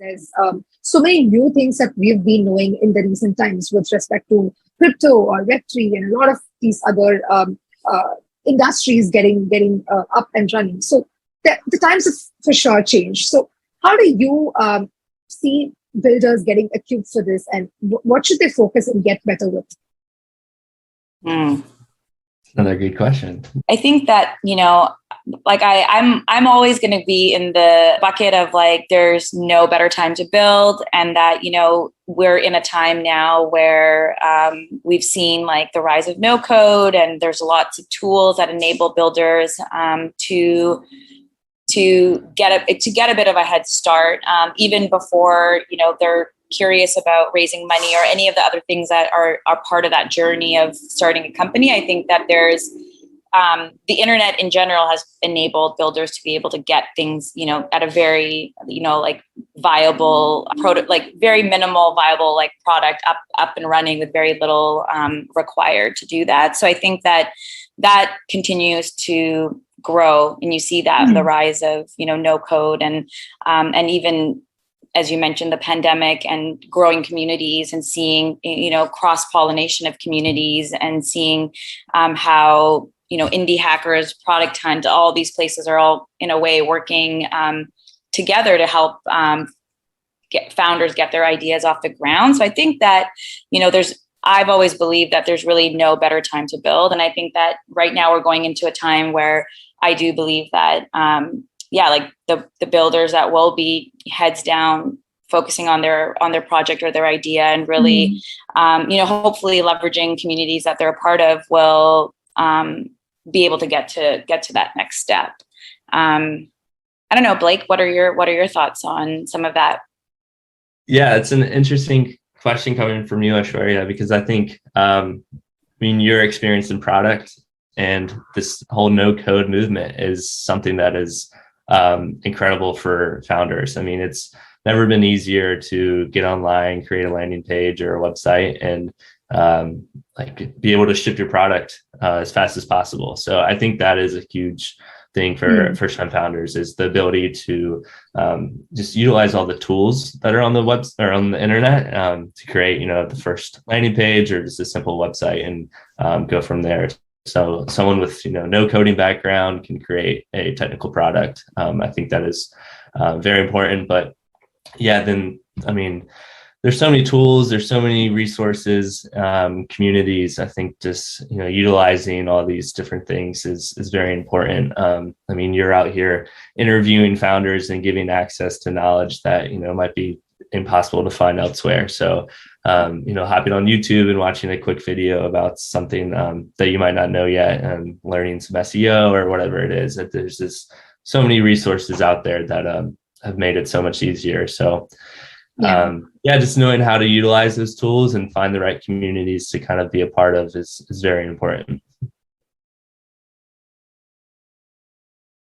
There's so many new things that we've been knowing in the recent times with respect to crypto or Web3 and a lot of these other industries getting up and running. So the times have for sure changed. So how do you see builders getting equipped for this, and what should they focus and get better with? Another good question. I think that, like I'm always going to be in the bucket of like, there's no better time to build. And that, we're in a time now where we've seen like the rise of no code, and there's lots of tools that enable builders to get a bit of a head start, even before, they're curious about raising money or any of the other things that are part of that journey of starting a company. I think that there's the internet in general has enabled builders to be able to get things, at a very, like viable very minimal viable like product up and running with very little required to do that. So I think that continues to grow, and you see that the rise of no code and even, as you mentioned, the pandemic and growing communities, and seeing cross-pollination of communities, and seeing how indie hackers, Product Hunt, all these places are all in a way working together to help get founders get their ideas off the ground. So I think that I've always believed that there's really no better time to build, and I think that right now we're going into a time where I do believe that like the builders that will be heads down, focusing on their project or their idea, and really, hopefully leveraging communities that they're a part of, will be able to get to that next step. I don't know, Blake, what are your thoughts on some of that? Yeah, it's an interesting question coming from you, Aishwarya, because I think, your experience in product and this whole no code movement is something that is incredible for founders. It's never been easier to get online, create a landing page or a website, and be able to ship your product as fast as possible. So I think that is a huge thing for first-time founders, is the ability to just utilize all the tools that are on the web or on the internet to create, the first landing page or just a simple website, and go from there. So someone with, no coding background can create a technical product. I think that is very important. But yeah, then, there's so many tools, there's so many resources, communities. I think just, utilizing all these different things is very important. You're out here interviewing founders and giving access to knowledge that, might be impossible to find elsewhere. So, hopping on YouTube and watching a quick video about something that you might not know yet, and learning some SEO or whatever it is, that there's just so many resources out there that have made it so much easier. So just knowing how to utilize those tools and find the right communities to kind of be a part of is very important.